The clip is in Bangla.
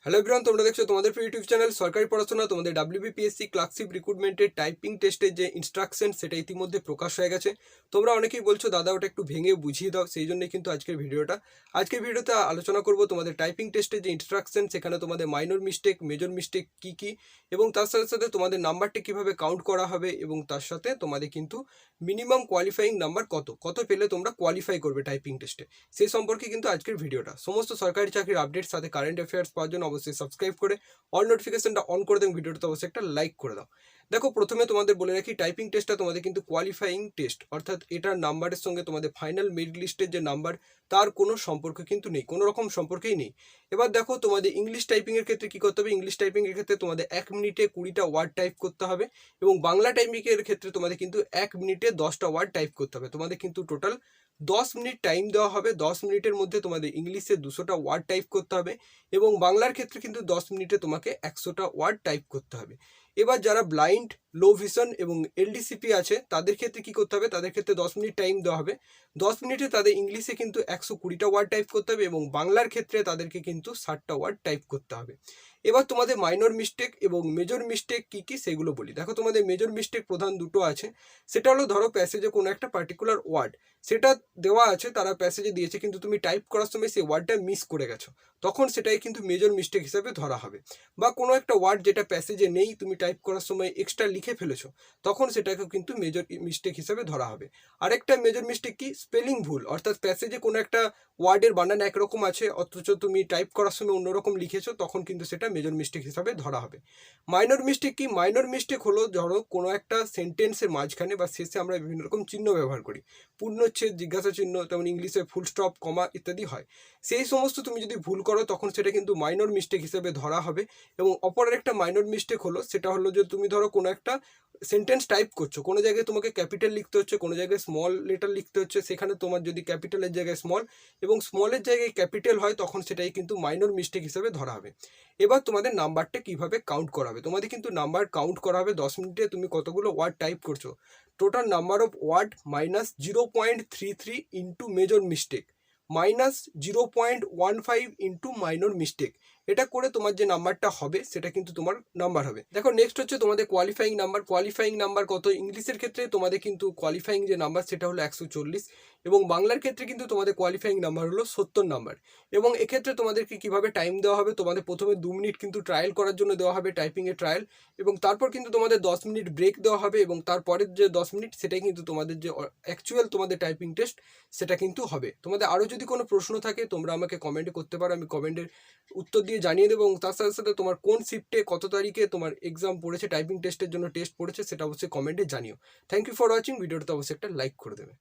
হ্যালো এভরিওয়ান, তোমরা দেখছো তোমাদের ইউটিউব চ্যানেল সরকারি পড়াশোনা। তোমাদের ডাব্লিউবিপিএসসি ক্লার্কশিপ রিক্রুটমেন্টের টাইপিং টেস্টের যে ইনস্ট্রাকশন সেটা ইতিমধ্যে প্রকাশ হয়ে গেছে। তোমরা অনেকেই বলছো দাদা ওটা একটু ভেঙে বুঝিয়ে দাও, সেই জন্যই কিন্তু আজকের ভিডিওতে আলোচনা করব তোমাদের টাইপিং টেস্টের যে ইনস্ট্রাকশন, সেখানে তোমাদের মাইনর মিস্টেক, মেজর মিস্টেক কী কী, এবং তার সাথে সাথে তোমাদের নাম্বারটি কীভাবে কাউন্ট করা হবে, এবং তার সাথে তোমাদের কিন্তু মিনিমাম কোয়ালিফাইং নাম্বার কত পেলে তোমরা কোয়ালিফাই করবে টাইপিং টেস্টে, সেই সম্পর্কে কিন্তু আজকের ভিডিওটা। সমস্ত সরকারি চাকরির আপডেট সাথে কারেন্ট অ্যাফেয়ার্স পাওয়ার জন্য অবশ্যই সাবস্ক্রাইব করে অল নোটিফিকেশনটা অন করে দেন, ভিডিওটা অবশ্যই একটা লাইক করে দাও। দেখো, প্রথমে তোমাদের বলে রাখি, টাইপিং টেস্টটা তোমাদের কিন্তু কোয়ালিফাইং টেস্ট, অর্থাৎ এটার নাম্বারের সঙ্গে তোমাদের ফাইনাল মেরিট লিস্টের যে নাম্বার তার কোনো সম্পর্ক কিন্তু নেই, কোনো রকম সম্পর্কেই নেই। এবার দেখো, তোমাদের ইংলিশ টাইপিংয়ের ক্ষেত্রে কী করতে হবে। ইংলিশ টাইপিংয়ের ক্ষেত্রে তোমাদের 1 মিনিটে 20টা ওয়ার্ড টাইপ করতে হবে, এবং বাংলা টাইপিংয়ের ক্ষেত্রে তোমাদের কিন্তু 1 মিনিটে 10টা ওয়ার্ড টাইপ করতে হবে। তোমাদের কিন্তু টোটাল 10 মিনিট টাইম দেওয়া হবে। 10 মিনিটের মধ্যে তোমাদের ইংলিশে 200টা ওয়ার্ড টাইপ করতে হবে, এবং বাংলার ক্ষেত্রে কিন্তু 10 মিনিটে তোমাকে 100টা ওয়ার্ড টাইপ করতে হবে। এবার যারা ব্লাইন্ড, লো ভিশন এবং এলডিসিপি আছে তাদের ক্ষেত্রে কী করতে হবে, তাদের ক্ষেত্রে 10 মিনিট টাইম দেওয়া হবে। 10 মিনিটে তাদের ইংলিশে কিন্তু 120টা ওয়ার্ড টাইপ করতে হবে, এবং বাংলার ক্ষেত্রে তাদেরকে কিন্তু 60টা ওয়ার্ড টাইপ করতে হবে। এবার তোমাদের মাইনর মিস্টেক এবং মেজর মিস্টেক কী কী সেগুলো বলি। দেখো, তোমাদের মেজর মিস্টেক প্রধান দুটো আছে। সেটা হলো, ধরো প্যাসেজে কোনো একটা পার্টিকুলার ওয়ার্ড সেটা দেওয়া আছে, তারা প্যাসেজে দিয়েছে, কিন্তু তুমি টাইপ করার সময় সেই ওয়ার্ডটা মিস করে গেছো, তখন সেটাই কিন্তু মেজর মিস্টেক হিসাবে ধরা হবে। বা কোনো একটা ওয়ার্ড যেটা প্যাসেজে নেই, তুমি টাইপ করার সময় এক্সট্রা লিখে ফেলেছো, তখন সেটাকেও কিন্তু মেজর মিস্টেক হিসাবে ধরা হবে। আরেকটা মেজর মিস্টেক কি, স্পেলিং ভুল, অর্থাৎ প্যাসেজে কোনো একটা ওয়ার্ডের বানান একরকম আছে অথচ তুমি টাইপ করার সময় অন্যরকম লিখেছো, তখন কিন্তু সেটা মেজর মিস্টেক হিসাবে ধরা হবে। মাইনর মিস্টেক কি, মাইনর মিস্টেক হলো, ধরো কোনো একটা সেন্টেন্সের মাঝখানে বা শেষে আমরা বিভিন্ন রকম চিহ্ন ব্যবহার করি, পূর্ণচ্ছেদ, জিজ্ঞাসা চিহ্ন, তেমন ইংলিশে ফুল স্টপ, কমা ইত্যাদি হয়। সেই সমস্ত তুমি যদি ভুল করো, তখন সেটা কিন্তু মাইনর মিস্টেক হিসেবে ধরা হবে। এবং অপর একটা মাইনর মিস্টেক হলো, সেটা হলো যে তুমি ধরো কোনো একটা সেন্টেন্স টাইপ করছো, কোনো জায়গায় তোমাকে ক্যাপিটাল লিখতে হচ্ছে, কোনো জায়গায় স্মল লেটার লিখতে হচ্ছে, সেখানে তোমার যদি ক্যাপিটালের জায়গায় স্মল এবং স্মলের জায়গায় ক্যাপিটাল হয়, তখন সেটাই কিন্তু মাইনর মিস্টেক হিসেবে ধরা হবে। এবার তোমাদের নাম্বারটা কিভাবে কাউন্ট করা হবে, তোমাদের কিন্তু নাম্বার কাউন্ট করা হবে 10 মিনিটে তুমি কতগুলো ওয়ার্ড টাইপ করছো, total number of word minus 0.33 into major mistake minus 0.15 into minor mistake. এটা করে তোমার যে নাম্বারটা হবে সেটা কিন্তু তোমার নাম্বার হবে। দেখো, নেক্সট হচ্ছে তোমাদের কোয়ালিফাইং নাম্বার। কোয়ালিফাইং নাম্বার কত, ইংলিশের ক্ষেত্রে তোমাদের কিন্তু কোয়ালিফাইং যে নাম্বার সেটা হলো 140, এবং বাংলার ক্ষেত্রে কিন্তু তোমাদের কোয়ালিফাইং নাম্বার হলো 70 নাম্বার। এবং এক্ষেত্রে তোমাদেরকে কিভাবে টাইম দেওয়া হবে, তোমাদের প্রথমে 2 মিনিট কিন্তু ট্রায়াল করার জন্য দেওয়া হবে, টাইপিংয়ের ট্রায়াল, এবং তারপর কিন্তু তোমাদের 10 মিনিট ব্রেক দেওয়া হবে, এবং তারপরের যে 10 মিনিট সেটাই কিন্তু তোমাদের যে অ্যাকচুয়াল তোমাদের টাইপিং টেস্ট সেটা কিন্তু হবে। তোমাদের আরও যদি কোনো প্রশ্ন থাকে তোমরা আমাকে কমেন্টে করতে পারো, আমি কমেন্টের উত্তর দিয়ে জানিয়ে দেবো। এবং তার সাথে সাথে তোমার কোন শিফটে কত তারিখে তোমার এক্সাম পড়েছে, টাইপিং টেস্টের জন্য টেস্ট পড়েছে, সেটা অবশ্যই কমেন্টে জানিও। থ্যাংক ইউ ফর ওয়াচিং, ভিডিওটা অবশ্যই একটা লাইক করে দেবে।